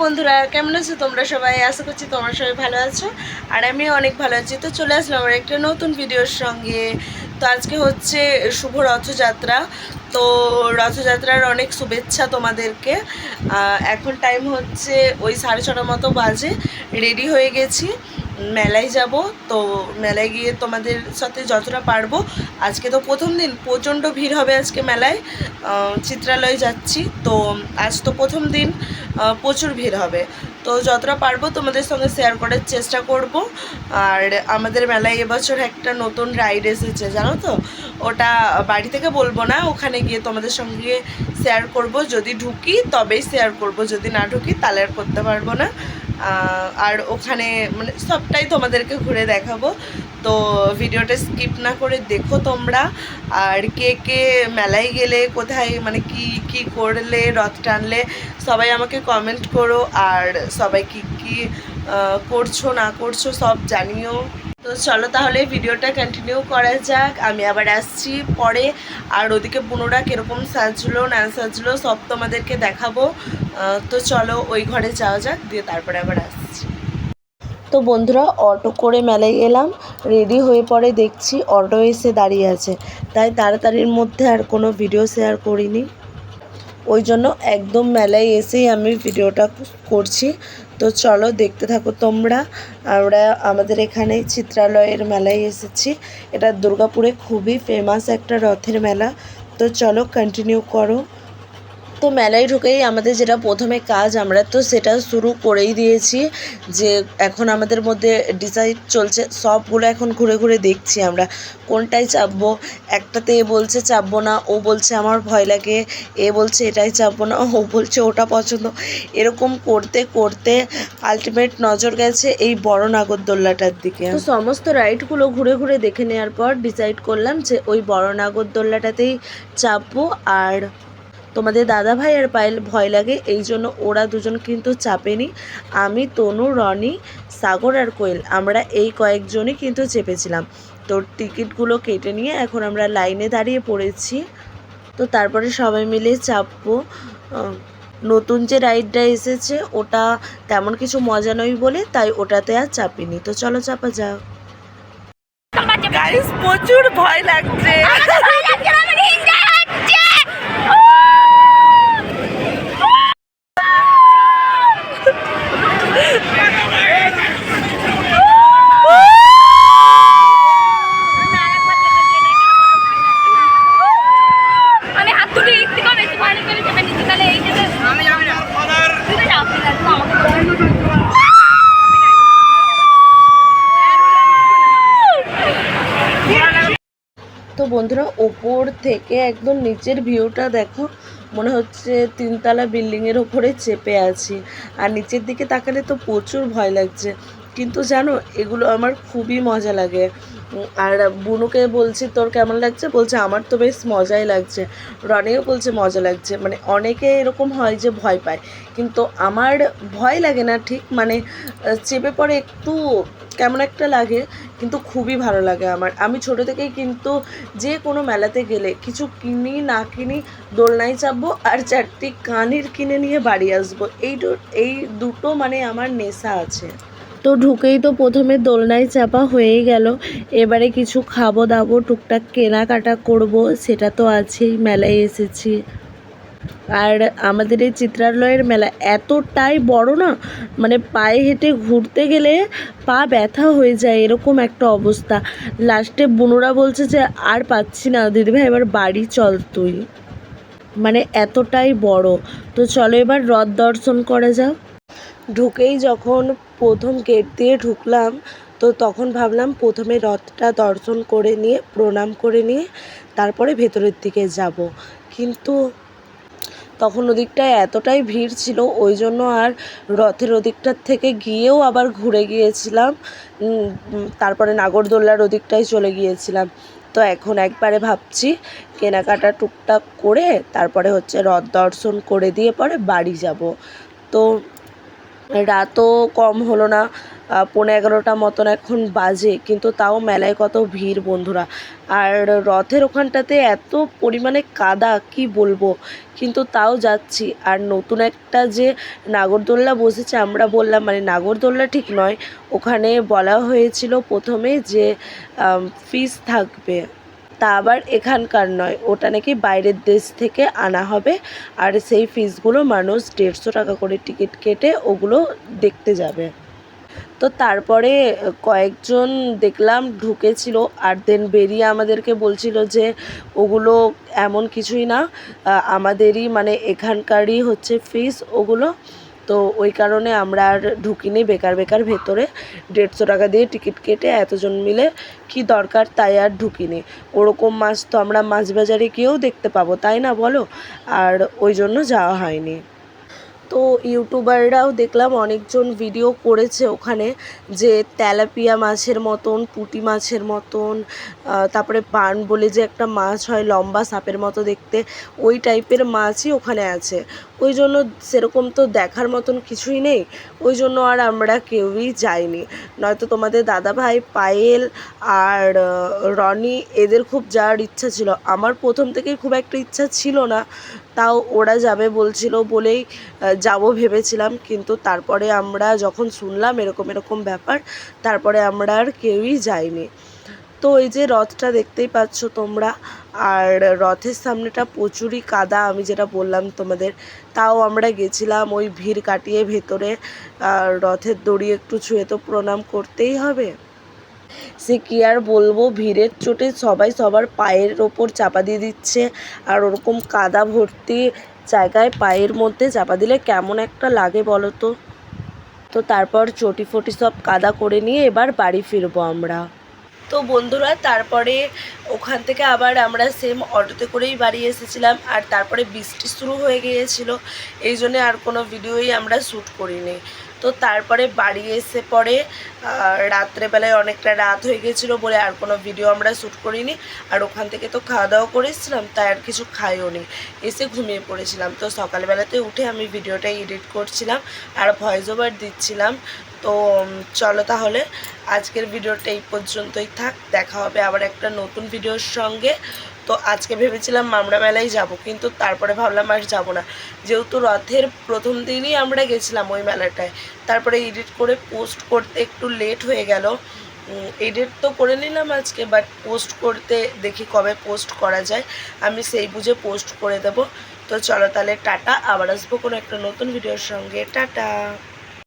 বন্ধুরা, কেমন আছো তোমরা সবাই? আশা করছি তোমরা সবাই ভালো আছো আর আমি অনেক ভালো আছি। তো চলে আসলাম আমার একটা নতুন ভিডিওর সঙ্গে। তো আজকে হচ্ছে শুভ রথযাত্রা। তো রথযাত্রার অনেক শুভেচ্ছা তোমাদেরকে। এখন টাইম হচ্ছে ওই 6:30 মতো বাজে। রেডি হয়ে গেছি, মেলায় যাব। তো মেলায় গিয়ে তোমাদের সাথে যতটা পারবো। আজকে তো প্রথম দিন, প্রচণ্ড ভিড় হবে আজকে মেলায়। চিত্রালয়ে যাচ্ছি তো, আজ তো প্রথম দিন, প্রচুর ভিড় হবে। তো যতটা পারবো তোমাদের সঙ্গে শেয়ার করার চেষ্টা করব। আর আমাদের মেলায় এবছর একটা নতুন রাইড এসেছে, জানো তো? ওটা বাড়ি থেকে বলবো না, ওখানে গিয়ে তোমাদের সঙ্গে শেয়ার করব। যদি ঢুকি তবেই শেয়ার করব, যদি না ঢুকি তাহলে আর করতে পারবো না। আর ওখানে মানে সবটাই তোমাদেরকে ঘুরে দেখাবো। তো ভিডিওটা স্কিপ না করে দেখো তোমরা। আর কে কে মেলায় গেলে কোথায় মানে কি কি করলে, রথ টানলে, সবাই আমাকে কমেন্ট করো। আর সবাই কি কি করছো না করছো সব জানিও। তো চলো তাহলে ভিডিওটা কন্টিনিউ করা যাক। আমি আবার আসছি পরে। আর ওদিকে বুনোরা কীরকম সাজলো না সাজলো সব তোমাদেরকে দেখাবো। তো চলো ওই ঘরে যাওয়া যাক, দিয়ে তারপরে আবার আসছি। তো বন্ধুরা, অটো করে মেলায় এলাম। রেডি হয়ে পরে দেখছি অটো এসে দাঁড়িয়ে আছে, তাই তাড়াতাড়ির মধ্যে আর কোনো ভিডিও শেয়ার করিনি। ওই জন্য একদম মেলায় এসেই আমি ভিডিওটা করছি। তো চলো দেখতে থাকো তোমরা। আমরা আমাদের এখানে চিত্রালয়ের মেলায় এসেছি। এটা দুর্গাপুরে খুবই ফেমাস একটা রথের মেলা। তো চলো কন্টিনিউ করো। তো মেলায় ঢুকেই আমাদের যেটা প্রথমে কাজ, আমরা তো সেটা শুরু করেই দিয়েছি। যে এখন আমাদের মধ্যে ডিসাইড চলছে, সবগুলো এখন ঘুরে ঘুরে দেখছি আমরা কোনটায় চাপবো। একটাতে এ বলছে চাপবো না, ও বলছে আমার ভয় লাগে, এ বলছে এটাই চাপবো না, ও বলছে ওটা পছন্দ। এরকম করতে করতে আলটিমেট নজর গেছে এই বড় নাগরদোল্লাটার দিকে। তো সমস্ত রাইডগুলো ঘুরে ঘুরে দেখে নেওয়ার পর ডিসাইড করলাম যে ওই বড় নাগরদোল্লাটাতেই চাপবো। আর তোমাদের দাদা ভাই আর পায়েল ভয় লাগে, এই জন্য ওরা দুজন কিন্তু চাপেনি। আমি, তনু, রনি, সাগর আর কোয়েল আমরা এই কয়েকজনই কিন্তু চেপেছিলাম। তো টিকিটগুলো কেটে নিয়ে এখন আমরা লাইনে দাঁড়িয়ে পড়েছি। তো তারপরে সবাই মিলে চাপবো। নতুন যে রাইডটা এসেছে ওটা তেমন কিছু মজা নয় বলে তাই ওটাতে আর চাপিনি। তো চলো চাপা যাও। গাইস, প্রচুর ভয় লাগছে। তো বন্ধুরা, ওপর থেকে একদম নিচের ভিউটা দেখো, মনে হচ্ছে 3তলা বিল্ডিংয়ের ওপরে চেপে আছি। আর নিচের দিকে তাকালে তো প্রচুর ভয় লাগছে, কিন্তু জানো এগুলো আমার খুবই মজা লাগে। আর বুনুকে বলছি তোর কেমন লাগছে, বলছে আমার তো বেশ মজাই লাগছে। রনিও বলছে মজা লাগছে। মানে অনেকে এরকম হয় যে ভয় পায়, কিন্তু আমার ভয় লাগে না ঠিক, মানে চেপে পড়ে একটু কেমন একটা লাগে, কিন্তু খুবই ভালো লাগে আমার। আমি ছোটো থেকেই কিন্তু যে কোনো মেলাতে গেলে কিছু কিনি না কিনি দোলনায় চাপবো আর 4টি কানের কিনে নিয়ে বাড়ি আসবো। এই দুটো মানে আমার নেশা আছে। তো ঢুকেই তো প্রথমে দোলনায় চাপা হয়েই গেল। এবারে কিছু খাবো দাবো, টুকটাক কেনাকাটা করব, সেটা তো আছেই, মেলায় এসেছি। আর আমাদের এই চিত্রালয়ের মেলা এতটাই বড় না, মানে পায়ে হেঁটে ঘুরতে গেলে পা ব্যথা হয়ে যায়, এরকম একটা অবস্থা। লাস্টে বুনুরা বলছে যে আর পাচ্ছি না দিদিভাই, এবার বাড়ি চল তুই, মানে এতটাই বড়। তো চলো এবার রথ দর্শন করা যাক। ঢুকেই যখন প্রথম গেট দিয়ে ঢুকলাম, তো তখন ভাবলাম প্রথমে রথটা দর্শন করে নিয়ে প্রণাম করে নিয়ে তারপরে ভেতরের দিকে যাব। কিন্তু তখন ওদিকটায় এতটাই ভিড় ছিল, ওই জন্য আর রথের ওদিকটার থেকে গিয়েও আবার ঘুরে গিয়েছিলাম। তারপরে নাগরদোল্লার ওদিকটায় চলে গিয়েছিলাম। তো এখন একবারে ভাবছি কেনাকাটা টুকটাক করে তারপরে হচ্ছে রথ দর্শন করে দিয়ে পরে বাড়ি যাব। তো রাতও কম হলো না, 11:15 মতন এখন বাজে, কিন্তু তাও মেলায় কত ভিড় বন্ধুরা। আর রথের ওখানটাতে এত পরিমাণে কাদা কি বলবো, কিন্তু তাও যাচ্ছি। আর নতুন একটা যে নাগরদোল্লা বসেছে, আমরা বললাম, মানে নাগরদোল্লা ঠিক নয়, ওখানে বলা হয়েছিল প্রথমে যে ফিস থাকবে, তা আবার এখানকার নয়, ওটা নাকি বাইরের দেশ থেকে আনা হবে। আর সেই ফিসগুলো মানুষ 150 টাকা করে টিকিট কেটে ওগুলো দেখতে যাবে। তো তারপরে কয়েকজন দেখলাম ঢুকেছিল, আর দেন বেরিয়ে আমাদেরকে বলছিল যে ওগুলো এমন কিছুই না, আমাদেরই মানে এখানকারই হচ্ছে ফিস ওগুলো। তো ওই কারণে আমরা আর ঢুকিনি বেকার বেকার ভেতরে, 150 টাকা দিয়ে টিকিট কেটে এতজন মিলে কি দরকার, তাই আর ঢুকিনি। ওরকম মাছ তো আমরা মাছ বাজারে গিয়েও দেখতে পাবো, তাই না বলো? আর ওই জন্য যাওয়া হয়নি। তো ইউটিউবাররাও দেখলাম অনেকজন ভিডিও করেছে ওখানে, যে তেলাপিয়া মাছের মতন, পুঁটি মাছের মতন, তারপরে বান বলে যে একটা মাছ হয় লম্বা সাপের মতো দেখতে, ওই টাইপের মাছই ওখানে আছে। ওই জন্য সেরকম তো দেখার মতন কিছুই নেই, ওই জন্য আর আমরা কেউই যাইনি। নয়তো তোমাদের দাদাভাই, পায়েল আর রনি এদের খুব যাওয়ার ইচ্ছা ছিল। আমার প্রথম থেকেই খুব একটা ইচ্ছা ছিল না, তাও ওরা যাবে বলছিল বলেই যাব ভেবেছিলাম। কিন্তু তারপরে আমরা যখন শুনলাম এরকম এরকম ব্যাপার, তারপরে আমরা আর কেউই যাইনি। তো এই যে রথটা দেখতেই পাচ্ছ তোমরা, আর রথের সামনেটা প্রচুরই কাদা, আমি যেটা বললাম তোমাদের। তাও আমরা গেছিলাম ওই ভিড় কাটিয়ে ভেতরে, আর রথের দড়ি একটু ছুঁয়ে তো প্রণাম করতেই হবে। সে কী আর বলবো, ভিড়ের চোটে সবাই সবার পায়ের ওপর চাপা দিয়ে দিচ্ছে, আর ওরকম কাদা ভর্তি জায়গায় পায়ের মধ্যে চাপা দিলে কেমন একটা লাগে বলো তো। তো তারপর চটি ফটি সব কাদা করে নিয়ে এবার বাড়ি ফিরবো আমরা। তো বন্ধুরা, তারপরে ওখান থেকে আবার আমরা সেম অটোতে করেই বাড়ি এসেছিলাম, আর তারপরে বৃষ্টি শুরু হয়ে গিয়েছিল, এই জন্যে আর কোনো ভিডিওই আমরা শ্যুট করিনি। তো তারপরে বাড়ি এসে পরে রাত্রেবেলায় অনেকটা রাত হয়ে গিয়েছিলো বলে আর কোনো ভিডিও আমরা শ্যুট করিনি। আর ওখান থেকে তো খাওয়া দাওয়া করেছিলাম, তাই আর কিছু খাইও নি, এসে ঘুমিয়ে পড়েছিলাম। তো সকালবেলাতে উঠে আমি ভিডিওটা এডিট করছিলাম আর ভয়েস ওভার দিচ্ছিলাম। তো চলো তাহলে আজকের ভিডিওটা এই পর্যন্তই থাক, দেখা হবে আবার একটা নতুন ভিডিওর সঙ্গে। তো আজকে ভেবেছিলাম মামরা মেলায় যাব, কিন্তু তারপরে ভাবলাম আর যাব না, যেহেতু রথের প্রথম দিনই আমরা গেছিলাম ওই মেলাটায়। তারপরে এডিট করে পোস্ট করতে একটু লেট হয়ে গেল। এডিট তো করে নিলাম আজকে, বাট পোস্ট করতে দেখি কবে পোস্ট করা যায়, আমি সেই বুঝে পোস্ট করে দেব। তো চলো তাহলে টাটা, আবার আসবো কোনো একটা নতুন ভিডিওর সঙ্গে, টাটা।